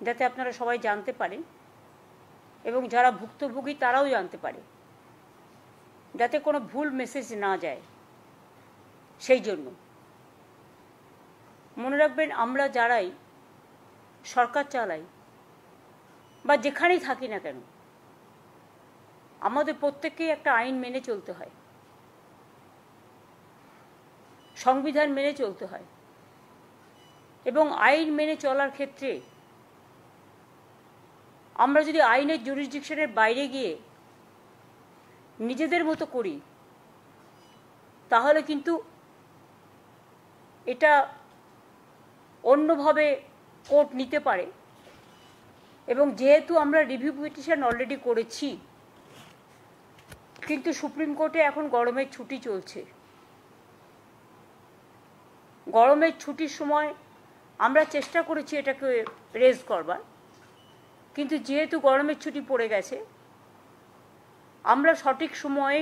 যাতে আপনারা সবাই জানতে পারেন এবং যারা ভুক্তভোগী তারাও জানতে পারে, যাতে কোনো ভুল মেসেজ না যায়। সেই জন্য মনে রাখবেন, আমরা যারাই সরকার চালাই বা যেখানেই থাকি না কেন, আমাদের প্রত্যেককেই একটা আইন মেনে চলতে হয়, সংবিধান মেনে চলতে হয়। এবং আইন মেনে চলার ক্ষেত্রে আমরা যদি আইনের জুরিসডিকশনের বাইরে গিয়ে নিজেদের মতো করি, তাহলে কিন্তু এটা অন্যভাবে কোর্ট নিতে পারে। এবং যেহেতু আমরা রিভিউ পিটিশন অলরেডি করেছি, কিন্তু সুপ্রিম কোর্টে এখন গরমের ছুটি চলছে। গরমের ছুটির সময় আমরা চেষ্টা করেছি এটাকে রেজ করবার, কিন্তু যেহেতু গরমের ছুটি পড়ে গেছে, আমরা সঠিক সময়ে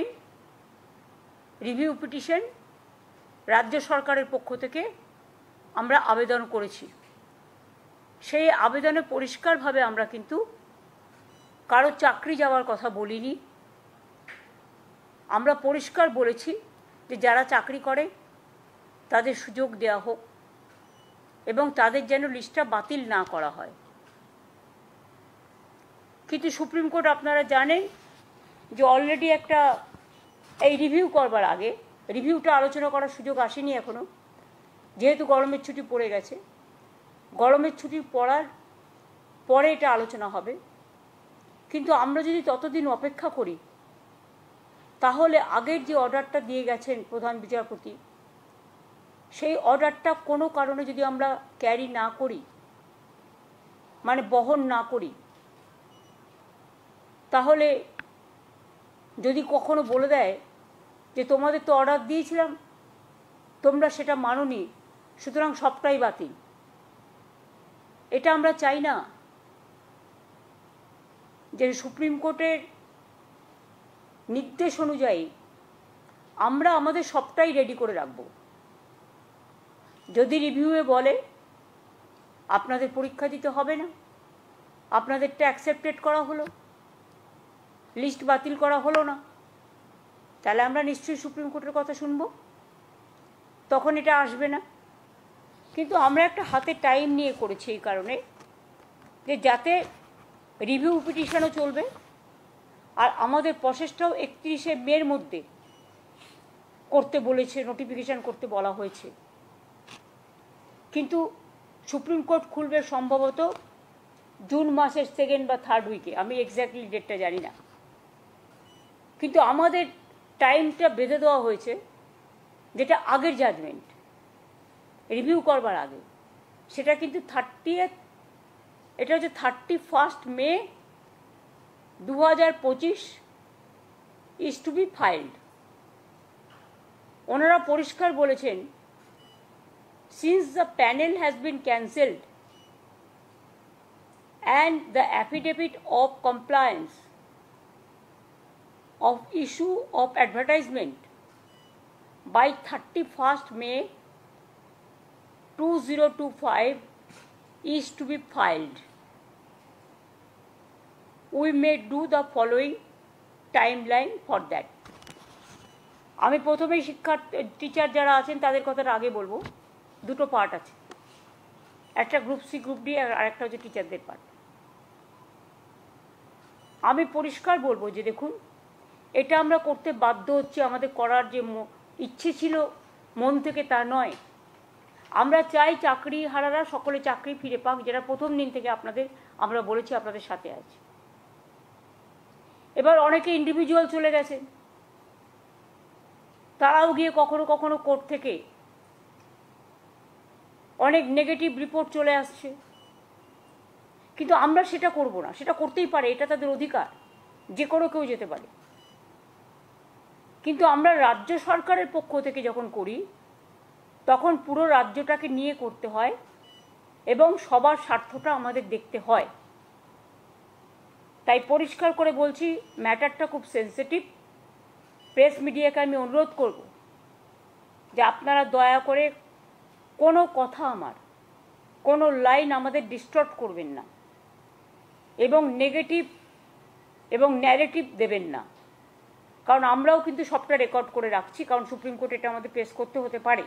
রিভিউ পিটিশন রাজ্য সরকারের পক্ষ থেকে আমরা আবেদন করেছি। সেই আবেদনে পরিষ্কারভাবে আমরা কিন্তু কারো চাকরি যাওয়ার কথা বলিনি। আমরা পরিষ্কার বলেছি যে যারা চাকরি করে তাদের সুযোগ দেওয়া হোক এবং তাদের যেন লিস্টটা বাতিল না করা হয়। কিন্তু সুপ্রিম কোর্ট আপনারা জানেন যে অলরেডি একটা এই রিভিউ করবার আগে, রিভিউটা আলোচনা করার সুযোগ আসেনি এখনও, যেহেতু গরমের ছুটি পড়ে গেছে। গরমের ছুটি পড়ার পরে এটা আলোচনা হবে। কিন্তু আমরা যদি ততদিন অপেক্ষা করি, তাহলে আগের যে অর্ডারটা দিয়ে গেছেন প্রধান বিচারপতি, সেই অর্ডারটা কোনো কারণে যদি আমরা ক্যারি না করি, মানে বহন না করি, তাহলে যদি কখনো বলে দেয় যে তোমাদের তো অর্ডার দিয়েছিলাম, তোমরা সেটা মানোনি, সুতরাং সবটাই বাতিল, এটা আমরা চাই না। যে সুপ্রিম কোর্টের নির্দেশ অনুযায়ী আমরা আমাদের সবটাই রেডি করে রাখব। যদি রিভিউয়ে বলে আপনাদের পরীক্ষা দিতে হবে না, আপনাদেরটা অ্যাকসেপ্টেড করা হলো, লিস্ট বাতিল করা হলো না, তাহলে আমরা নিশ্চয়ই সুপ্রিম কোর্টের কথা শুনব, তখন এটা আসবে না। কিন্তু আমরা একটা হাতে টাইম নিয়ে করেছি এই কারণে যে যাতে রিভিউ পিটিশনও চলবে আর আমাদের প্রসেসটাও 31শে মের মধ্যে করতে বলেছে, নোটিফিকেশন করতে বলা হয়েছে। কিন্তু সুপ্রিম কোর্ট খুলবে সম্ভবত জুন মাসের 2nd বা 3rd উইকে, আমি এক্স্যাক্টলি ডেটটা জানি না। কিন্তু আমাদের টাইমটা বেঁধে দেওয়া হয়েছে, যেটা আগের জাজমেন্ট রিভিউ করবার আগে, সেটা কিন্তু 30th, এটা হচ্ছে 31 মে 2025 ইজ টু বি ফাইল্ড। ওনারা পরিষ্কার বলেছেন, since the panel has been cancelled and the affidavit of compliance of issue of advertisement by 31st May 2025 is to be filed, we may do the following timeline for that. আমি প্রথমেই teacher যারা আছেন তাদের কথাটা আগে বলবো। দুটো part আছে, একটা গ্রুপ সি গ্রুপ ডি আর একটা হচ্ছে টিচারদের পার্ট। আমি পরিষ্কার বলবো যে দেখুন, এটা আমরা করতে বাধ্য হচ্ছি, আমাদের করার যে ইচ্ছে ছিল মন থেকে তা নয়। আমরা চাই চাকরি হারারা সকলে চাকরি ফিরে পাক, যেটা প্রথম দিন থেকে আমরা বলেছি আপনাদের সাথে আছে। এবার অনেকে ইন্ডিভিজুয়াল চলে গেছেন, তারাও গিয়ে কখনো কখনো কোর্ট থেকে অনেক নেগেটিভ রিপোর্ট চলে আসছে। কিন্তু আমরা সেটা করব না, সেটা করতেই পারে, এটা তাদের অধিকার, যে কোনো কেউ যেতে পারে। কিন্তু আমরা রাজ্য সরকারের পক্ষ থেকে যখন করি, তখন পুরো রাজ্যটাকে নিয়ে করতে হয় এবং সবার স্বার্থটা আমাদের দেখতে হয়। তাই পরিষ্কার করে বলছি, ম্যাটারটা খুব সেন্সিটিভ। প্রেস মিডিয়াকে আমি অনুরোধ করব যে আপনারা দয়া করে কোনো কথা, আমার কোনো লাইন আমাদের ডিস্টর্ট করবেন না। এবং নেগেটিভ এবং ন্যারেটিভ দেবেন না, কারণ আমরাও কিন্তু সবটা রেকর্ড করে রাখছি, কারণ সুপ্রিম কোর্ট এটা আমাদের পেশ করতে হতে পারে।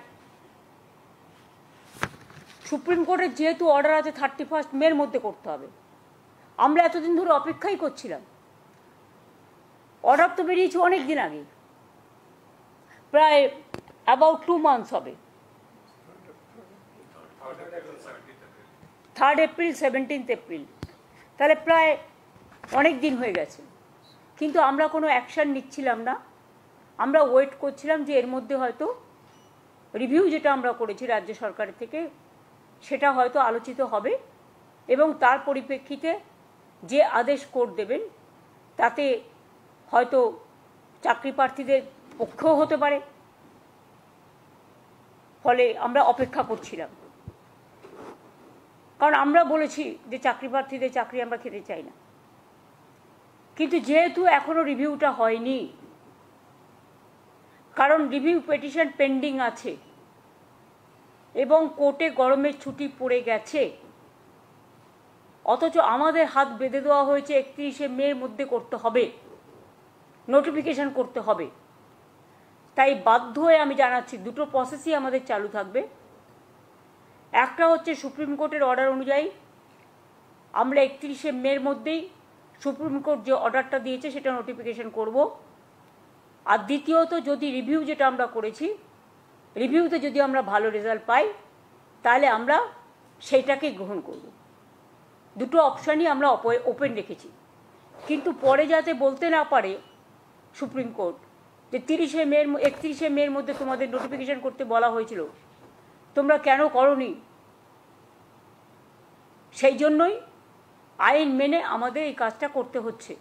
সুপ্রিম কোর্টের যেহেতু অর্ডার আছে 31 মের মধ্যে করতে হবে, আমরা এতদিন ধরে অপেক্ষাই করছিলাম। অর্ডার তো বেরিয়েছে অনেক দিন আগে, প্রায় অ্যাবাউট 2 মান্থস হবে। 3rd এপ্রিল 17th এপ্রিল, তাহলে প্রায় অনেক দিন হয়ে গেছে, কিন্তু আমরা কোনো অ্যাকশান নিচ্ছিলাম না। আমরা ওয়েট করছিলাম যে এর মধ্যে হয়তো রিভিউ যেটা আমরা করেছি রাজ্য সরকারের থেকে সেটা হয়তো আলোচিত হবে এবং তার পরিপ্রেক্ষিতে যে আদেশ কোর্ট দেবেন তাতে হয়তো চাকরি প্রার্থীদের পক্ষেও হতে পারে। ফলে আমরা অপেক্ষা করছিলাম, কারণ আমরা বলেছি যে চাকরি প্রার্থীদের চাকরি আমরা খেতে চাই না। কিন্তু যেহেতু এখনো রিভিউটা হয়নি, কারণ রিভিউ পিটিশন পেন্ডিং আছে এবং কোর্টে গরমের ছুটি পড়ে গেছে, অথচ আমাদের হাত বেঁধে দেওয়া হয়েছে 31শে মের মধ্যে করতে হবে, নোটিফিকেশন করতে হবে। তাই বাধ্য হয়ে আমি জানাচ্ছি দুটো প্রসেসই আমাদের চালু থাকবে। একটা হচ্ছে সুপ্রিম কোর্টের অর্ডার অনুযায়ী আমরা 31শে মের মধ্যেই সুপ্রিম কোর্ট যে অর্ডারটা দিয়েছে সেটা নোটিফিকেশন করব। আর দ্বিতীয়ত যদি রিভিউ যেটা আমরা করেছি, রিভিউতে যদি আমরা ভালো রেজাল্ট পাই তাহলে আমরা সেইটাকেই গ্রহণ করব। দুটো অপশানই আমরা ওপেন রেখেছি, কিন্তু পরে যাতে বলতে না পারে সুপ্রিম কোর্ট যে 31শে মের মধ্যে তোমাদের নোটিফিকেশন করতে বলা হয়েছিল, তোমরা কেন করোনি, সেই জন্যই আইন মেনে আমাদের এই কাজটা করতে হচ্ছে,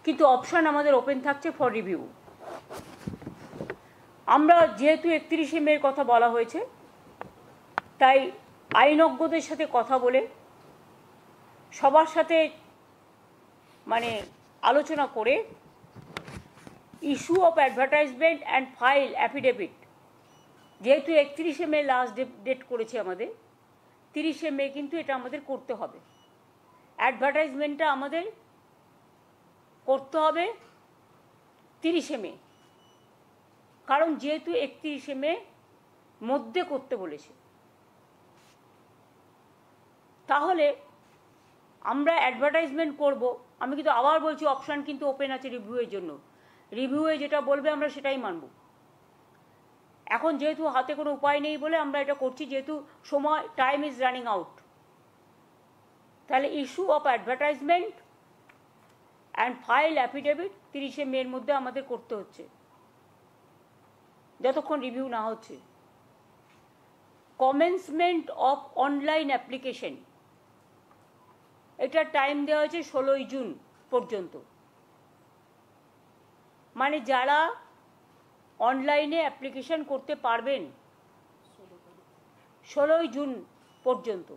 কিন্তু অপশান আমাদের ওপেন থাকছে ফর রিভিউ। আমরা যেহেতু 31শে মের কথা বলা হয়েছে, তাই আইনজ্ঞদের সাথে কথা বলে সবার সাথে আলোচনা করে issue of advertisement and file affidavit, যেহেতু 31শে মে লাস্ট ডেট করেছে আমাদের, 30শে মে কিন্তু এটা আমাদের করতে হবে। অ্যাডভার্টাইজমেন্টটা আমাদের করতে হবে 30শে মে, কারণ যেহেতু 31শে মে মধ্যে করতে বলেছে, তাহলে আমরা অ্যাডভার্টাইজমেন্ট করব। আমি কিন্তু আবার বলছি অপশান কিন্তু ওপেন আছে রিভিউয়ের জন্য, রিভিউয়ে যেটা বলবে আমরা সেটাই মানব। এখন যেহেতু হাতে কোনো উপায় নেই বলে আমরা এটা করছি, যেহেতু সময় টাইম ইজ রানিং আউট। তাহলে issue of advertisement and file affidavit 30শে মের মধ্যে আমাদের করতে হচ্ছে, যতক্ষণ রিভিউ না হচ্ছে। কমেন্সমেন্ট অফ অনলাইন অ্যাপ্লিকেশন, এটা টাইম দেওয়া হয়েছে 16ই জুন পর্যন্ত। যারা অনলাইনে অ্যাপ্লিকেশন করতে পারবেন 16ই জুন পর্যন্ত।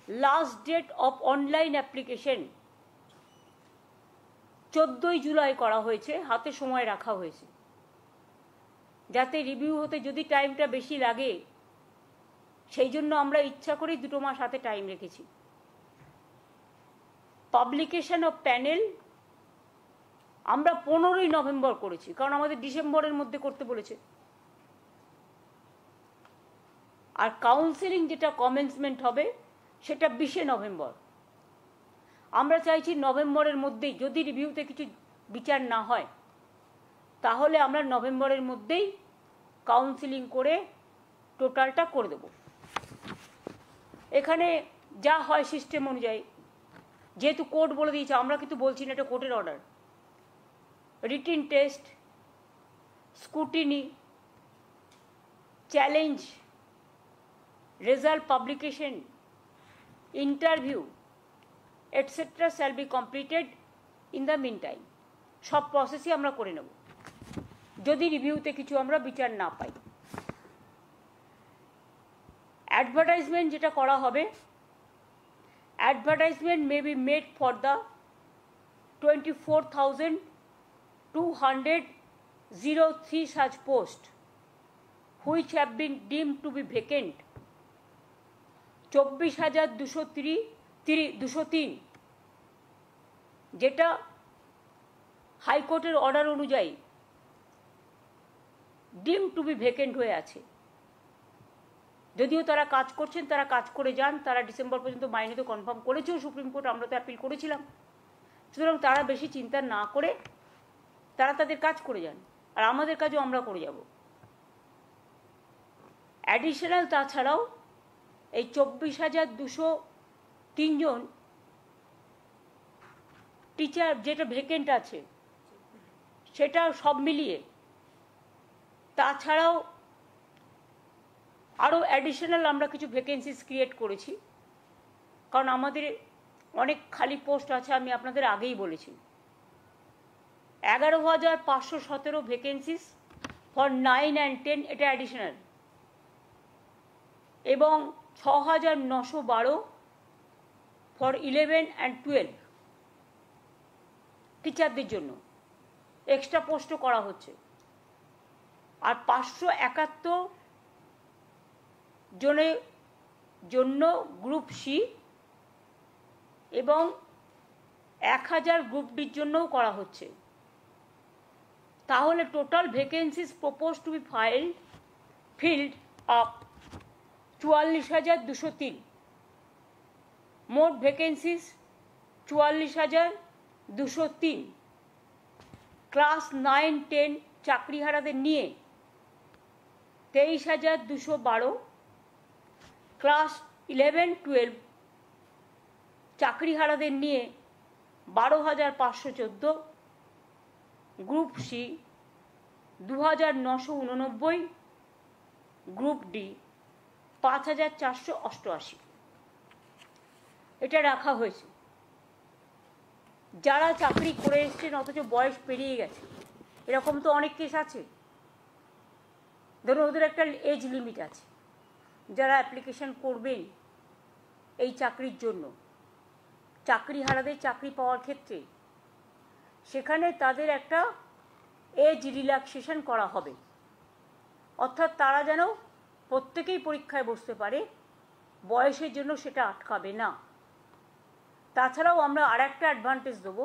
Last date of online application 14ই জুলাই করা হয়েছে, হাতে সময় রাখা হয়েছে, যাতে রিভিউ হতে যদি টাইমটা বেশি লাগে সেই জন্য আমরা ইচ্ছা করেই 2 মাস হাতে টাইম রেখেছি। পাবলিকেশন অফ প্যানেল আমরা 15ই নভেম্বর করেছি, কারণ আমাদের ডিসেম্বরের মধ্যে করতে বলেছে। আর কাউন্সেলিং যেটা কমেন্সমেন্ট হবে সেটা 20শে নভেম্বর। আমরা চাইছি নভেম্বরের মধ্যেই, যদি রিভিউতে কিছু বিচার না হয় তাহলে আমরা নভেম্বরের মধ্যেই কাউন্সেলিং করে টোটালটা করে দেব। এখানে যা হয় সিস্টেম অনুযায়ী, যেহেতু কোর্ট বলে দিয়েছে, আমরা কিন্তু বলছি না, এটা কোর্টের order. Written test, scrutiny, challenge, result publication, interview etcetera shall be completed in the meantime. সব প্রসেসই আমরা করে নেব যদি রিভিউতে কিছু আমরা বিচার না পাই। অ্যাডভার্টাইজমেন্ট যেটা করা হবে, advertisement may be made for the 24,203 such posts which have been deemed to be vacant, 24,203 203, যেটা হাইকোর্টের অর্ডার অনুযায়ী ডিম টু বি ভ্যাকেন্ট হয়ে আছে। যদিও তারা কাজ করছেন, তারা কাজ করে যান, তারা ডিসেম্বর পর্যন্ত মাইনে তো কনফার্ম করেছেও সুপ্রিম কোর্ট, আমরা তো অ্যাপিল করেছিলাম। সুতরাং তারা বেশি চিন্তা না করে তারা তাদের কাজ করে যান, আর আমাদের কাজও আমরা করে যাব। অ্যাডিশনাল তাছাড়াও এই 24,203 জন টিচার যেটা ভ্যাকেন্ট আছে সেটা সব মিলিয়ে, তাছাড়াও আরও অ্যাডিশনাল আমরা কিছু ভ্যাকেন্সিস ক্রিয়েট করেছি, কারণ আমাদের অনেক খালি পোস্ট আছে, আমি আপনাদের আগেই বলেছি। 11,517 ভ্যাকেন্সিস ফর 9 and 10, এটা অ্যাডিশনাল, এবং 6,912 ফর 11 and 12 টিচারদের জন্য এক্সট্রা পোস্টও করা হচ্ছে। আর 571 জনের জন্য গ্রুপ সি এবং 1000 গ্রুপ ডির জন্যও করা হচ্ছে। তাহলে total vacancies propose to B filled up 44,203। মোট ভ্যাকেন্সিস 44,203। ক্লাস 9-10 চাকরিহারাদের নিয়ে 23,212, ক্লাস 11-12 চাকরিহারাদের নিয়ে 12,514, গ্রুপ সি 2,989, গ্রুপ ডি 5,488। এটা রাখা হয়েছে। যারা চাকরি করে এসছেন অথচ বয়স পেরিয়ে গেছে, এরকম তো অনেক কেস আছে। ধরুন ওদের একটা এজ লিমিট আছে, যারা অ্যাপ্লিকেশন করবেন এই চাকরির জন্য, চাকরিহারাদের চাকরি পাওয়ার ক্ষেত্রে, সেখানে তাদের একটা এজ রিল্যাক্সেশন করা হবে, অর্থাৎ তারা যেন প্রত্যেকেই পরীক্ষায় বসতে পারে, বয়সের জন্য সেটা আটকাবে না। তাছাড়াও আমরা আর একটা অ্যাডভান্টেজ দেবো,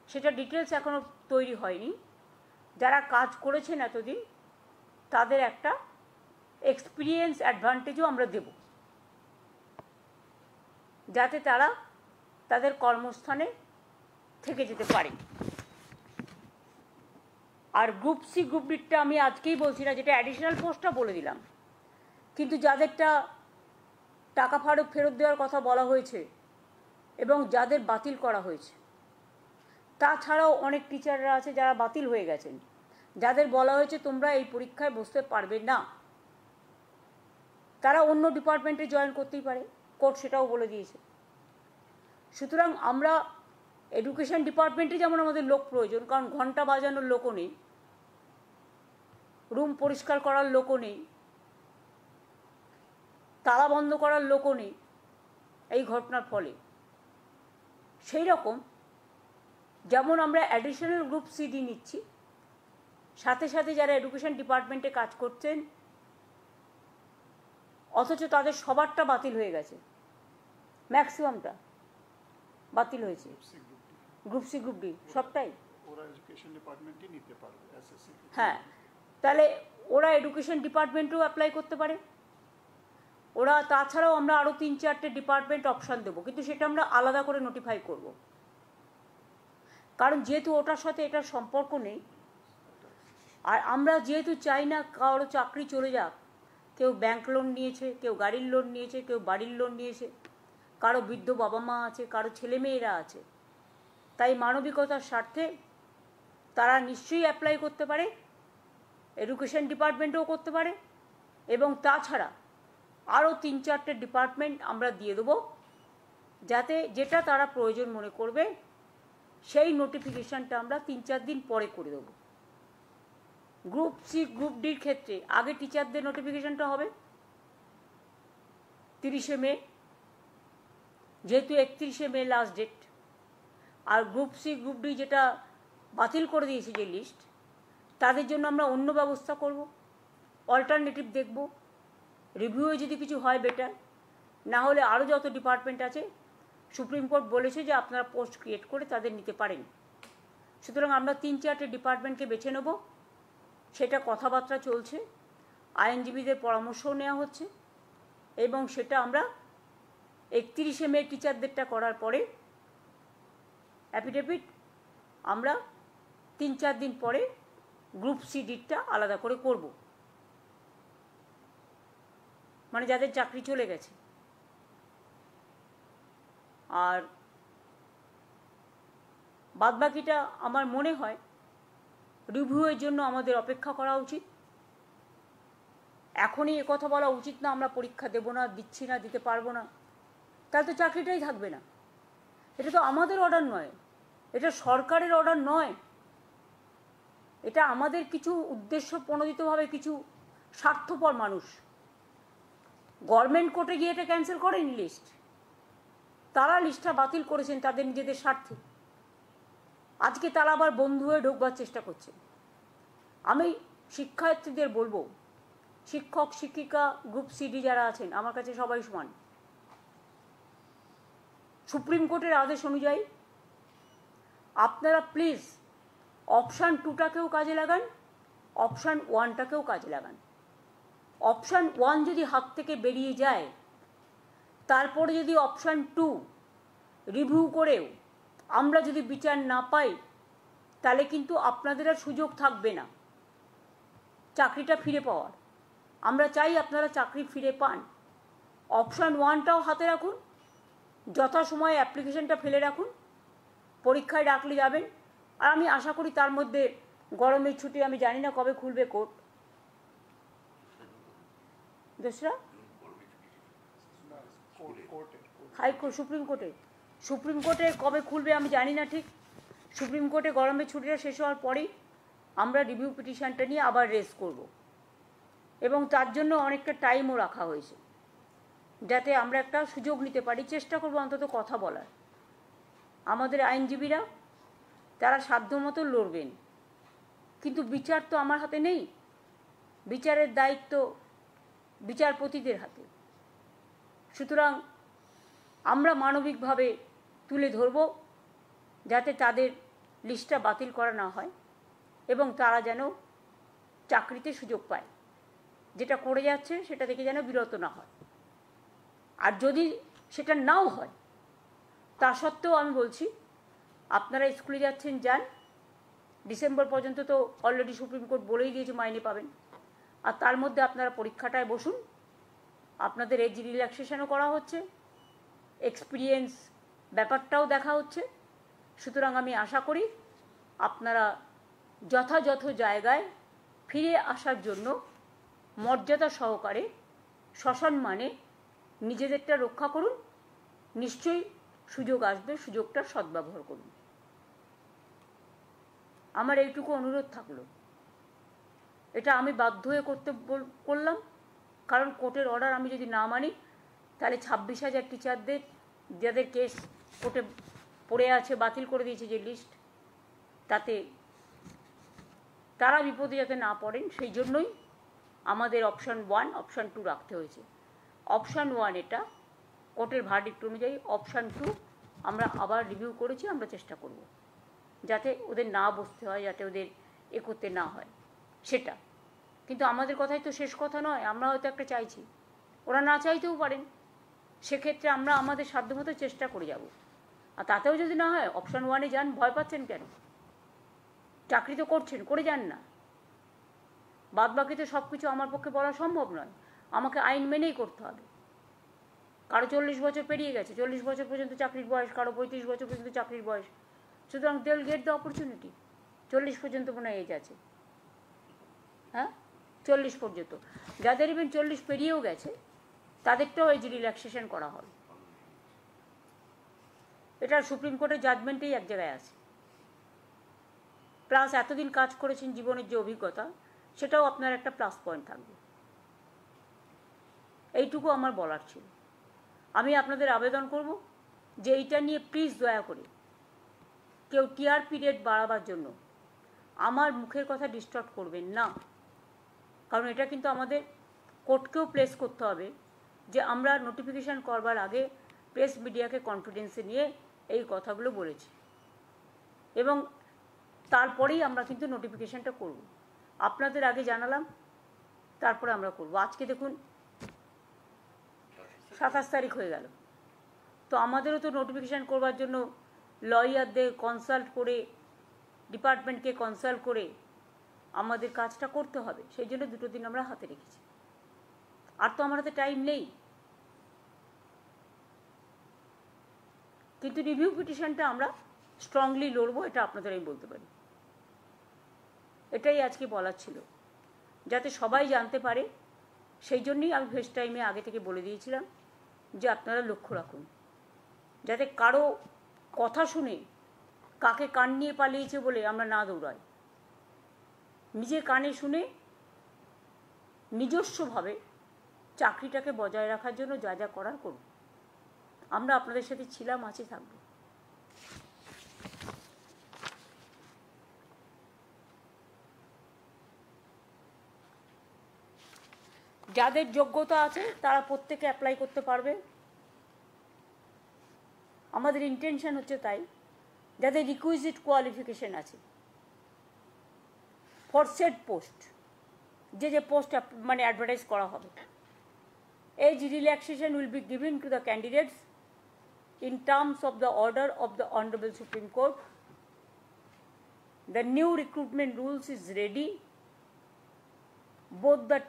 সেটা ডিটেলস এখনও তৈরি হয়নি। যারা কাজ করেছেন এতদিন তাদের একটা এক্সপিরিয়েন্স অ্যাডভান্টেজও আমরা দেব, যাতে তারা তাদের কর্মস্থানে থেকে যেতে পারে। আর গ্রুপ সি গ্রুপ ডিটা আমি আজকেই বলছি না, যেটা অ্যাডিশনাল পোস্টটা বলে দিলাম, কিন্তু যাদেরটা টাকা ফেরত দেওয়ার কথা বলা হয়েছে এবং যাদের বাতিল করা হয়েছে, তাছাড়াও অনেক টিচাররা আছে যারা বাতিল হয়ে গেছেন, যাদের বলা হয়েছে তোমরা এই পরীক্ষায় বসতে পারবে না, তারা অন্য ডিপার্টমেন্টে জয়েন করতেই পারে, কোর্ট সেটাও বলে দিয়েছে। সুতরাং আমরা এডুকেশন ডিপার্টমেন্টে যেমন আমাদের লোক প্রয়োজন, কারণ ঘন্টা বাজানোর লোকও নেই, রুম পরিষ্কার করার লোকও নেই, তালা বন্ধ করার লোকও নেই এই ঘটনার ফলে, সেই রকম যেমন আমরা অ্যাডিশনাল গ্রুপ সি দিয়ে নিচ্ছি, সাথে সাথে যারা এডুকেশন ডিপার্টমেন্টে কাজ করছেন অথচ তাদের সবারটা বাতিল হয়ে গেছে, ম্যাক্সিমামটা বাতিল হয়েছে, গ্রুপ সি গ্রুপ ডি সবটাই, হ্যাঁ, তাহলে ওরা এডুকেশন ডিপার্টমেন্টেও অ্যাপ্লাই করতে পারে। ওরা তাছাড়াও আমরা আরও 3-4টে ডিপার্টমেন্ট অপশান দেবো, কিন্তু সেটা আমরা আলাদা করে নোটিফাই করব, কারণ যেহেতু ওটার সাথে এটার সম্পর্ক নেই। আর আমরা যেহেতু চাই না কারো চাকরি চলে যাক, কেউ ব্যাংক লোন নিয়েছে, কেউ গাড়ির লোন নিয়েছে, কেউ বাড়ির লোন নিয়েছে, কারো বৃদ্ধ বাবা মা আছে, কারো ছেলেমেয়েরা আছে, তাই মানবিকতার স্বার্থে তারা নিশ্চয়ই অ্যাপ্লাই করতে পারে, এডুকেশন ডিপার্টমেন্টেও করতে পারে, এবং তাছাড়া আরও 3-4টে ডিপার্টমেন্ট আমরা দিয়ে দেবো, যাতে যেটা তারা প্রয়োজন মনে করবে সেই নোটিফিকেশানটা আমরা 3-4 দিন পরে করে দেবো। গ্রুপ সি গ্রুপ ডির ক্ষেত্রে আগে টিচারদের নোটিফিকেশানটা হবে 30শে মে, যেহেতু 31শে মে লাস্ট ডেট। আর গ্রুপ সি গ্রুপ ডি যেটা বাতিল করে দিয়েছে যে লিস্ট, তাদের জন্য আমরা অন্য ব্যবস্থা করব, অল্টারনেটিভ দেখব, রিভিউয়ে যদি কিছু হয় বেটার, না হলে আরও যত ডিপার্টমেন্ট আছে সুপ্রিম কোর্ট বলেছে যে আপনারা পোস্ট ক্রিয়েট করে তাদের নিতে পারেন। সুতরাং আমরা 3-4টে ডিপার্টমেন্টকে বেছে নেব, সেটা কথাবার্তা চলছে, আইনজীবীদের পরামর্শও নেওয়া হচ্ছে এবং সেটা আমরা 31শে মে টিচারদেরটা করার পরে অ্যাফিডেভিট আমরা 3-4 দিন পরে গ্রুপ সি ডিটটা আলাদা করে করব, মানে যাদের চাকরি চলে গেছে। আর বাদবাকিটা আমার মনে হয় রিভিউয়ের জন্য আমাদের অপেক্ষা করা উচিত। এখনই একথা বলা উচিত না আমরা পরীক্ষা দেব না, দিচ্ছি না, দিতে পারবো না, তাহলে তো চাকরিটাই থাকবে না। এটা তো আমাদের অর্ডার নয়, এটা সরকারের অর্ডার নয়, এটা আমাদের কিছু উদ্দেশ্য প্রণোদিতভাবে কিছু স্বার্থপর মানুষ গভর্নমেন্ট কোর্টে গিয়ে এটা ক্যান্সেল করেনি লিস্ট, তারা লিস্টটা বাতিল করেছেন তাদের নিজেদের স্বার্থে। আজকে তারা আবার বন্ধু হয়ে ঢোকবার চেষ্টা করছে। আমি শিক্ষার্থীদের বলবো, শিক্ষক শিক্ষিকা গ্রুপ সিডি যারা আছেন আমার কাছে সবাই সমান। সুপ্রিম কোর্টের আদেশ অনুযায়ী আপনারা প্লিজ অপশান 2টাকেও কাজে লাগান, অপশান 1টাকেও কাজে লাগান। অপশান 1 যদি হাত থেকে বেরিয়ে যায়, তারপরে যদি অপশান 2 রিভিউ করেও আমরা যদি বিচার না পাই, তাহলে কিন্তু আপনাদের আর সুযোগ থাকবে না চাকরিটা ফিরে পাওয়ার। আমরা চাই আপনারা চাকরি ফিরে পান। অপশান 1টাও হাতে রাখুন, যথাসময়ে অ্যাপ্লিকেশনটা ফেলে রাখুন, পরীক্ষায় ডাকলে যাবেন। আর আমি আশা করি তার মধ্যে গরমের ছুটি, আমি জানি না কবে খুলবে কোর্ট, দোসরা হাইকোর্ট সুপ্রিম কোর্টে কবে খুলবে আমি জানি না ঠিক। সুপ্রিম কোর্টে গরমের ছুটিটা শেষ হওয়ার পরেই আমরা রিভিউ পিটিশনটা নিয়ে আবার রেজ করব এবং তার জন্য অনেকটা টাইমও রাখা হয়েছে, যাতে আমরা একটা সুযোগ নিতে পারি, চেষ্টা করব অন্তত কথা বলার। আমাদের আইনজীবীরা তারা সাধ্যমতো লড়বেন, কিন্তু বিচার তো আমার হাতে নেই, বিচারের দায়িত্ব বিচারপতিদের হাতে। সুতরাং আমরা মানবিকভাবে তুলে ধরব যাতে তাদের লিস্টটা বাতিল করা না হয় এবং তারা যেন চাকরিতে সুযোগ পায়, যেটা করে যাচ্ছে সেটা থেকে যেন বিরত না হয়। আর যদি সেটা নাও হয়, তা সত্ত্বেও আমি বলছি আপনারা স্কুলে যাচ্ছেন যান, ডিসেম্বর পর্যন্ত তো অলরেডি সুপ্রিম কোর্ট বলেই দিয়েছে মাইনে পাবেন। আর তার মধ্যে আপনারা পরীক্ষাটায় বসুন, আপনাদের এজ রিল্যাক্সেশনও করা হচ্ছে, এক্সপিরিয়েন্স ব্যাপারটাও দেখা হচ্ছে। সুতরাং আমি আশা করি আপনারা যথাযথ জায়গায় ফিরে আসার জন্য মর্যাদা সহকারে সসম্মানে নিজেদেরটা রক্ষা করুন। নিশ্চয়ই সুযোগ আসবে, সুযোগটার সদ্ব্যবহার করুন। আমার এইটুকু অনুরোধ থাকলো। এটা আমি বাধ্য হয়ে করলাম, কারণ কোর্টের অর্ডার আমি যদি না মানি, তাহলে 26,000 টিচারদের যাদের কেস কোর্টে পড়ে আছে, বাতিল করে দিয়েছে যে লিস্ট, তাতে তারা বিপদে যাতে না পড়েন সেই জন্যই আমাদের অপশান 1 অপশান 2 রাখতে হয়েছে। অপশান 1 এটা কোর্টের ভার্ডিক্ট অনুযায়ী, অপশান 2 আমরা আবার রিভিউ করেছি, আমরা চেষ্টা করব যাতে ওদের না বসতে হয়, যাতে ওদের করতে না হয় সেটা। কিন্তু আমাদের কথাই তো শেষ কথা নয়, আমরা হয়তো একটা চাইছি, ওরা না চাইতেও পারেন, সেক্ষেত্রে আমরা আমাদের সাধ্যমতো চেষ্টা করে যাব। আর তাতেও যদি না হয় অপশান 1-এ যান। ভয় পাচ্ছেন কেন? চাকরি তো করছেন, করে যান না। বাদবাকিতে সব কিছু আমার পক্ষে বলা সম্ভব নয়, আমাকে আইন মেনেই করতে হবে। কারো 40 বছর পেরিয়ে গেছে, 40 বছর পর্যন্ত চাকরির বয়স, কারো 35 বছর পর্যন্ত চাকরির বয়স। সুতরাং they will get the opportunity. 40 পর্যন্ত মনে এজ আছে, হ্যাঁ 40 পর্যন্ত। যাদের ইভেন 40 পেরিয়েও গেছে তাদেরটাও এজ রিল্যাক্সেশন করা হবে। এটা সুপ্রিম কোর্টের জাজমেন্টেই এক জায়গায় আছে। প্লাস এতদিন কাজ করেছেন, জীবনের যে অভিজ্ঞতা, সেটাও আপনার একটা প্লাস পয়েন্ট থাকবে। এইটুকু আমার বলার ছিল। আমি আপনাদের আবেদন করব যে এইটা নিয়ে প্লিজ দয়া করে কেউ টিআরপি রেট বাড়াবার জন্য আমার মুখের কথা ডিস্টর্ব করবেন না, কারণ এটা কিন্তু আমাদের কোর্টকেও প্লেস করতে হবে যে আমরা নোটিফিকেশান করবার আগে প্রেস মিডিয়াকে কনফিডেন্সে নিয়ে এই কথাগুলো বলেছি, এবং তারপরেই আমরা কিন্তু নোটিফিকেশানটা করব। আপনাদের আগে জানালাম, তারপরে আমরা করব। আজকে দেখুন 27 তারিখ হয়ে গেল, তো আমাদেরও তো নোটিফিকেশান করবার জন্য লয়ারদের কনসাল্ট করে, ডিপার্টমেন্টকে কনসাল্ট করে আমাদের কাজটা করতে হবে। সেই জন্য 2 দিন আমরা হাতে রেখেছি, আর তো আমার হাতে টাইম নেই। কিন্তু রিভিউ পিটিশনটা আমরা স্ট্রংলি লড়বো, এটা আপনাদের আমি বলতে পারি। এটাই আজকে বলার ছিল, যাতে সবাই জানতে পারে। সেই জন্যই আমি ফেস টাইমে আগে থেকে বলে দিয়েছিলাম যে আপনারা লক্ষ্য রাখুন, যাতে কারো কথা শুনে কাকে কান নিয়ে পালিয়েছে বলে আমরা না দৌড়াই। নিজের কানে শুনে নিজস্বভাবে চাকরিটাকে বজায় রাখার জন্য যা যা করার করুন। আমরা আপনাদের সাথে ছিলাম, আছি, থাকব। যাদের যোগ্যতা আছে তারা প্রত্যেকে অ্যাপ্লাই করতে পারবে। আমাদের ইন্টেনশন হচ্ছে তাই, যাদের রিকুইজিট কোয়ালিফিকেশন আছে ফর সেট পোস্ট, যে পোস্ট মানে অ্যাডভার্টাইজ করা হবে, age relaxation will be given to the candidates in terms of the order of the Honorable Supreme Court. The new recruitment rules is ready, both for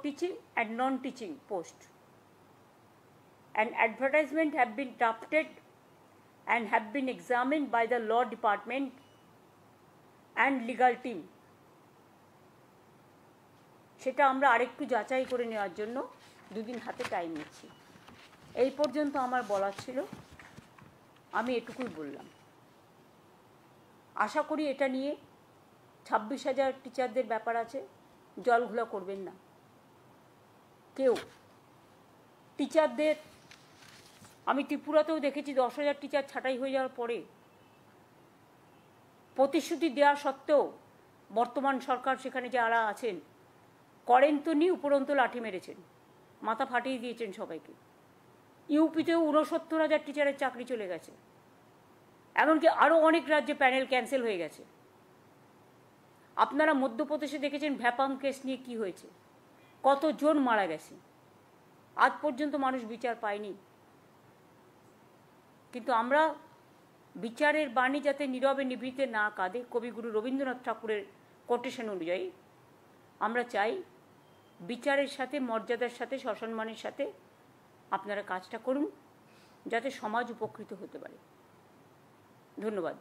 teaching and non-teaching post. An advertisement have been drafted and have been examined by the law department and legal team. সেটা আমরা আরেকটু যাচাই করে নেওয়ার জন্য 2 দিন হাতে time নিচ্ছি। এই পর্যন্ত আমার বলার ছিল, আমি এটুকুই বললাম। আশা করি এটা নিয়ে 26,000 টিচারদের ব্যাপার আছে, জলঘোলা করবেন না কেউ। টিচারদের আমি ত্রিপুরাতেও দেখেছি 10,000 টিচার ছাঁটাই হয়ে যাওয়ার পরে প্রতিশ্রুতি দেওয়া সত্ত্বেও বর্তমান সরকার সেখানে যারা আছেন করেন তো নি, উপরন্তু লাঠি মেরেছেন, মাথা ফাটিয়ে দিয়েছেন সবাইকে। ইউপিতেও 69,000 টিচারের চাকরি চলে গেছে, এমনকি আরও অনেক রাজ্যে প্যানেল ক্যান্সেল হয়ে গেছে। আপনারা মধ্যপ্রদেশে দেখেছেন ভ্যাপাম কেস নিয়ে কি হয়েছে, কতজন মারা গেছে, আজ পর্যন্ত মানুষ বিচার পায়নি। কিন্তু আমরা বিচারের বাণী যাতে নীরবে নিভৃতে না কাঁদে, কবিগুরু রবীন্দ্রনাথ ঠাকুরের কোটেশন অনুযায়ী আমরা চাই বিচারের সাথে, মর্যাদার সাথে, সসম্মানের সাথে আপনারা কাজটা করুন, যাতে সমাজ উপকৃত হতে পারে। ধন্যবাদ।